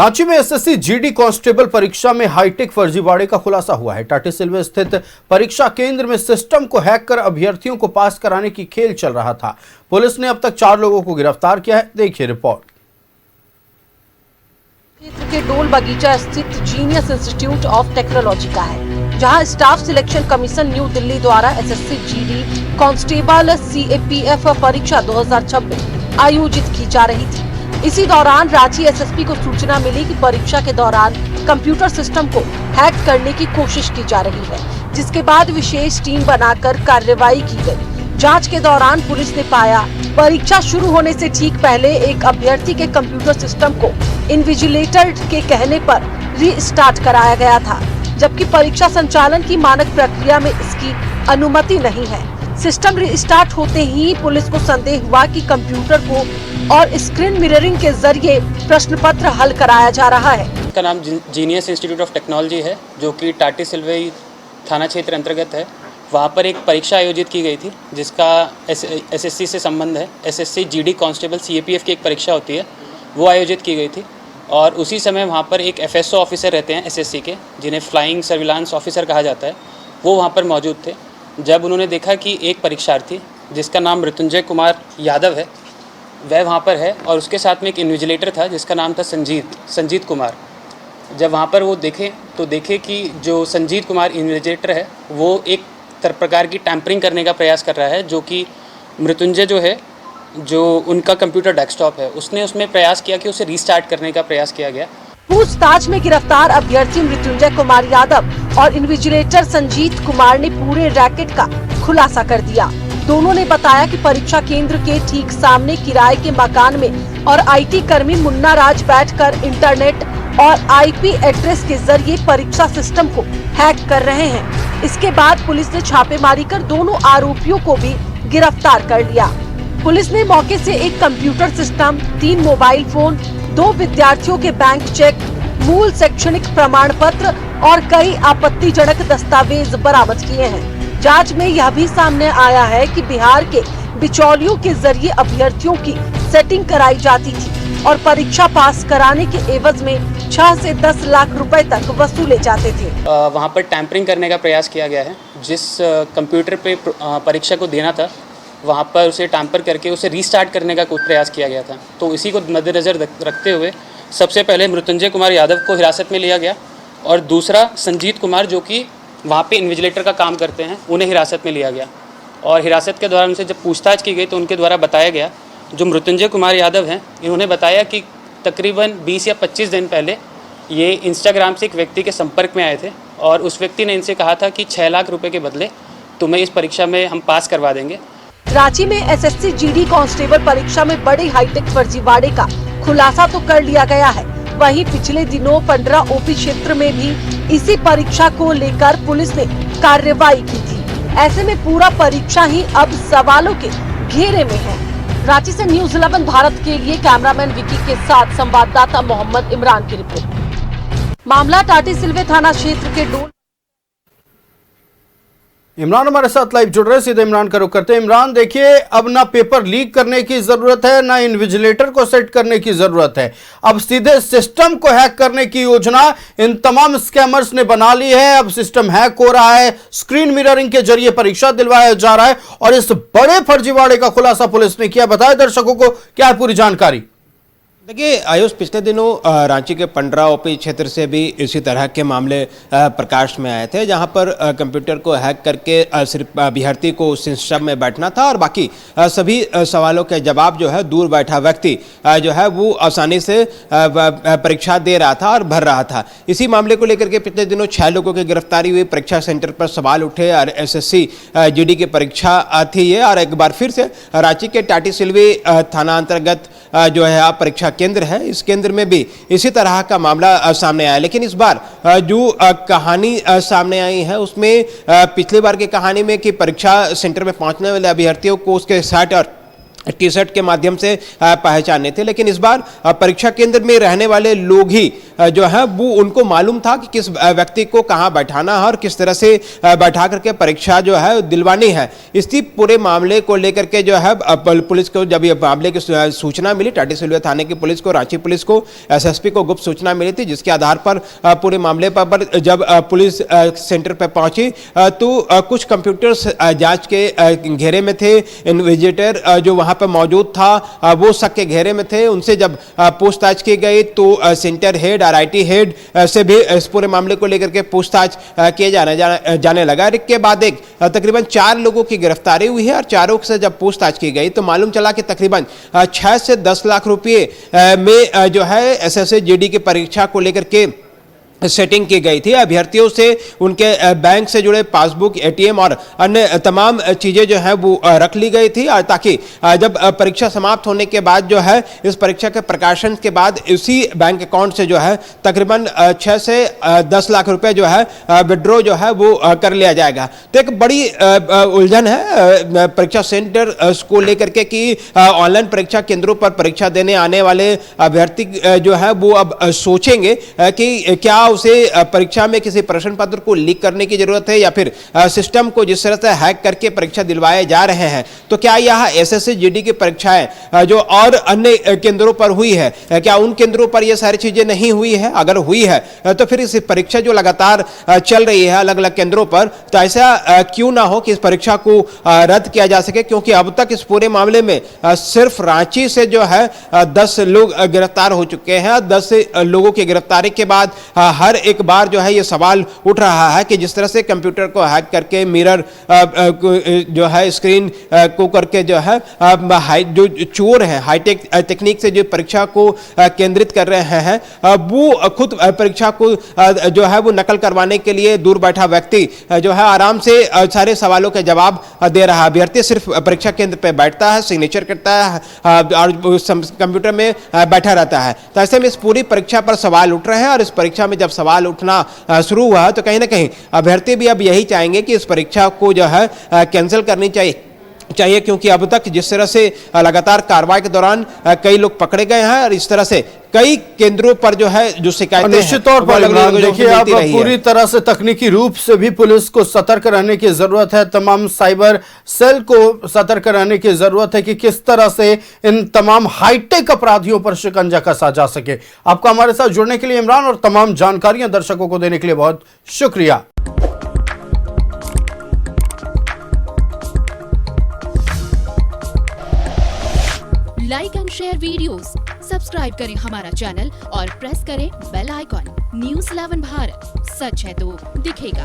रांची में SSC GD constable परीक्षा में हाईटेक फर्जीवाड़े का खुलासा हुआ है। टाटीसिलवे स्थित परीक्षा केंद्र में सिस्टम को हैक कर अभ्यर्थियों को पास कराने की खेल चल रहा था। पुलिस ने अब तक 4 लोगों को गिरफ्तार किया है। देखिए रिपोर्ट। क्षेत्र के डोल बगीचा स्थित जीनियस इंस्टीट्यूट ऑफ टेक्नोलॉजी का है, जहां staff selection commission new Delhi द्वारा एसएससी जीडी कांस्टेबल सीएपीएफ परीक्षा 2026 आयोजित की जा रही थी। इसी दौरान रांची एसएसपी को सूचना मिली कि परीक्षा के दौरान कंप्यूटर सिस्टम को हैक करने की कोशिश की जा रही है, जिसके बाद विशेष टीम बनाकर कार्रवाई की गई। जांच के दौरान पुलिस ने पाया परीक्षा शुरू होने से ठीक पहले एक अभ्यर्थी के कंप्यूटर सिस्टम को इन्विजिलेटर के कहने पर रीस्टार्ट कराया गया था, जबकि परीक्षा संचालन की मानक प्रक्रिया में इसकी अनुमति नहीं है। सिस्टम रीस्टार्ट होते ही पुलिस को संदेह हुआ कि कंप्यूटर को और स्क्रीन मिररिंग के जरिए प्रश्न पत्र हल कराया जा रहा है। इसका नाम जीनियस इंस्टीट्यूट ऑफ टेक्नोलॉजी है, जो कि टाटीसिलवे थाना क्षेत्र अंतर्गत है। वहाँ पर एक परीक्षा आयोजित की गई थी, जिसका एसएससी से संबंध है। एसएससी जीडी कांस्टेबल सीएपीएफ की एक परीक्षा होती है, वो आयोजित की गई थी। और उसी समय वहाँ पर एक एफएसओ ऑफिसर रहते हैं एसएससी के, जिन्हें फ्लाइंग सर्विलांस ऑफिसर कहा जाता है, वो वहाँ पर मौजूद थे। जब उन्होंने देखा कि एक परीक्षार्थी जिसका नाम मृत्युंजय कुमार यादव है, वह वहाँ पर है, और उसके साथ में एक इन्विजिलेटर था जिसका नाम था संजीत कुमार। जब वहाँ पर वो देखे कि जो संजीत कुमार इन्विजिलेटर है, वो एक प्रकार की टैंपरिंग करने का प्रयास कर रहा है, जो कि मृत्युंजय जो है, जो उनका कंप्यूटर डेस्कटॉप है, उसने उसमें प्रयास किया कि उसे रीस्टार्ट करने का प्रयास किया गया। पूछताछ में गिरफ्तार अभ्यर्थी मृत्युंजय कुमार यादव और इन्विजिलेटर संजीत कुमार ने पूरे रैकेट का खुलासा कर दिया। दोनों ने बताया कि परीक्षा केंद्र के ठीक सामने किराए के मकान में और आईटी कर्मी मुन्ना राज बैठकर इंटरनेट और आईपी एड्रेस के जरिए परीक्षा सिस्टम को हैक कर रहे हैं। इसके बाद पुलिस ने छापेमारी कर दोनों आरोपियों को भी गिरफ्तार कर लिया। पुलिस ने मौके से एक कंप्यूटर सिस्टम, 3 मोबाइल फोन, 2 विद्यार्थियों के बैंक चेक, मूल शैक्षणिक प्रमाण पत्र और कई आपत्तिजनक दस्तावेज बरामद किए हैं। जांच में यह भी सामने आया है कि बिहार के बिचौलियों के जरिए अभ्यर्थियों की सेटिंग कराई जाती थी और परीक्षा पास कराने के एवज में 6 से 10 लाख रुपए तक वसूले जाते थे। वहाँ पर टैंपरिंग करने का प्रयास किया गया है। जिस कंप्यूटर पे परीक्षा को देना था, वहाँ पर उसे टैंपर करके उसे रीस्टार्ट करने का कोई प्रयास किया गया था। तो इसी को मद्देनज़र रखते हुए सबसे पहले मृत्युंजय कुमार यादव को हिरासत में लिया गया, और दूसरा संजीत कुमार, जो कि वहाँ पे इन्विजिलेटर का काम करते हैं, उन्हें हिरासत में लिया गया। और हिरासत के दौरान उनसे जब पूछताछ की गई तो उनके द्वारा बताया गया, जो मृत्युंजय कुमार यादव हैं, इन्होंने बताया कि तकरीबन 20 या 25 दिन पहले ये इंस्टाग्राम से एक व्यक्ति के संपर्क में आए थे, और उस व्यक्ति ने इनसे कहा था कि 6 लाख रुपये के बदले तुम्हें इस परीक्षा में हम पास करवा देंगे। रांची में एसएससी जीडी कांस्टेबल परीक्षा में बड़ी हाईटेक फर्जीवाड़े का खुलासा तो कर लिया गया है। वहीं पिछले दिनों 15 ओपी क्षेत्र में भी इसी परीक्षा को लेकर पुलिस ने कार्रवाई की थी। ऐसे में पूरा परीक्षा ही अब सवालों के घेरे में है। रांची से न्यूज़ 11 भारत के लिए कैमरामैन विकी के साथ संवाददाता मोहम्मद इमरान की रिपोर्ट। मामला टाटीसिलवे थाना क्षेत्र के डोल। इमरान हमारे साथ लाइव जुड़ रहे हैं, सीधे इमरान का रुख करते हैं। इमरान, देखिए, अब ना पेपर लीक करने की जरूरत है, ना इन्विजिलेटर को सेट करने की जरूरत है। अब सीधे सिस्टम को हैक करने की योजना इन तमाम स्कैमर्स ने बना ली है। अब सिस्टम हैक हो रहा है, स्क्रीन मिररिंग के जरिए परीक्षा दिलवाया जा रहा है, और इस बड़े फर्जीवाड़े का खुलासा पुलिस ने किया। बताए दर्शकों को क्या है पूरी जानकारी। देखिए आयुष, पिछले दिनों रांची के 15 ओपी क्षेत्र से भी इसी तरह के मामले प्रकाश में आए थे, जहां पर कंप्यूटर को हैक करके सिर्फ अभ्यर्थी को उस सिस्टम में बैठना था, और बाकी सभी सवालों के जवाब जो है दूर बैठा व्यक्ति जो है वो आसानी से परीक्षा दे रहा था और भर रहा था। इसी मामले को लेकर के पिछले दिनों 6 लोगों की गिरफ्तारी हुई। परीक्षा सेंटर पर सवाल उठे और एसएससी जीडी की परीक्षा थी ये, और एक बार फिर से रांची के टाटीसिलवे थाना अंतर्गत जो है परीक्षा केंद्र है, इस केंद्र में भी इसी तरह का मामला सामने आया। लेकिन इस बार जो कहानी सामने आई है उसमें पिछली बार की कहानी में कि परीक्षा सेंटर में पहुंचने वाले अभ्यर्थियों को उसके शर्ट और टी शर्ट के माध्यम से पहचाने थे, लेकिन इस बार परीक्षा केंद्र में रहने वाले लोग ही जो है वो उनको मालूम था कि किस व्यक्ति को कहाँ बैठाना है और किस तरह से बैठा करके परीक्षा जो है दिलवानी है। इसी पूरे मामले को लेकर के जो है पुलिस को जब ये मामले की सूचना मिली, टाटी सिलवे थाने की पुलिस को, रांची पुलिस को, एसएसपी को गुप्त सूचना मिली थी, जिसके आधार पर पूरे मामले पर जब पुलिस सेंटर पर पहुंची तो कुछ कंप्यूटर्स जांच के घेरे में थे। इन्विजिलेटर जो वहां पर मौजूद था वो शक के घेरे में थे। उनसे जब पूछताछ की गई तो सेंटर हेड, आरआईटी हेड से भी इस पूरे मामले को लेकर के पूछताछ किए जाने लगा। इसके बाद एक तकरीबन 4 लोगों की गिरफ्तारी हुई है और चारों से जब पूछताछ की गई तो मालूम चला कि तकरीबन 6 से 10 लाख रुपए में जो है एसएससी जीडी की परीक्षा को लेकर के सेटिंग की गई थी। अभ्यर्थियों से उनके बैंक से जुड़े पासबुक, एटीएम और अन्य तमाम चीजें जो है वो रख ली गई थी और ताकि जब परीक्षा समाप्त होने के बाद जो है इस परीक्षा के प्रकाशन के बाद इसी बैंक अकाउंट से जो है तकरीबन 6 से 10 लाख रुपए जो है विड्रॉ जो है वो कर लिया जाएगा। तो एक बड़ी उलझन है परीक्षा सेंटर को लेकर के कि ऑनलाइन परीक्षा केंद्रों पर परीक्षा देने आने वाले अभ्यर्थी जो है वो अब सोचेंगे कि क्या उसे परीक्षा में किसी प्रश्न पत्र को लीक करने की जरूरत है या फिर सिस्टम को जिस तरह से हैक करके परीक्षा दिलवाए जा रहे हैं। तो क्या यह एसएससी जीडी की परीक्षाएं जो और अन्य केंद्रों पर हुई है, क्या उन केंद्रों पर यह सारी चीजें नहीं हुई है? अगर हुई है तो फिर इस परीक्षा जो लगातार चल रही है अलग अलग केंद्रों पर, तो ऐसा क्यों ना हो कि इस परीक्षा को रद्द किया जा सके? क्योंकि अब तक इस पूरे मामले में सिर्फ रांची से जो है 10 लोग गिरफ्तार हो चुके हैं। 10 लोगों की गिरफ्तारी के बाद हर एक बार जो है ये सवाल उठ रहा है कि जिस तरह से कंप्यूटर को हैक करके मिरर जो है स्क्रीन को करके जो है जो चोर हैं हाईटेक तकनीक से जो परीक्षा को केंद्रित कर रहे हैं वो खुद परीक्षा को जो है वो नकल करवाने के लिए दूर बैठा व्यक्ति जो है आराम से सारे सवालों के जवाब दे रहा है। अभ्यर्थी सिर्फ परीक्षा केंद्र पर बैठता है, सिग्नेचर करता है और कंप्यूटर में बैठा रहता है। तो ऐसे में इस पूरी परीक्षा पर सवाल उठ रहे हैं और इस परीक्षा में जब सवाल उठना शुरू हुआ तो कहीं ना कहीं अभ्यर्थी भी अब यही चाहेंगे कि इस परीक्षा को जो है कैंसिल करनी चाहिए क्योंकि अब तक जिस तरह से लगातार कार्रवाई के दौरान कई लोग पकड़े गए हैं और इस तरह से कई केंद्रों पर जो है जो शिकायतें निश्चित तौर पर देखिए अब पूरी तरह से तकनीकी रूप से भी पुलिस को सतर्क रहने की जरूरत है। तमाम साइबर सेल को सतर्क रहने की जरूरत है कि किस तरह से इन तमाम हाईटेक अपराधियों पर शिकंजा कसा जा सके। आपका हमारे साथ जुड़ने के लिए इमरान और तमाम जानकारियां दर्शकों को देने के लिए बहुत शुक्रिया। Like and share videos, subscribe करें हमारा चैनल और प्रेस करें बेल आइकॉन। न्यूज़ 11 भारत, सच है तो दिखेगा।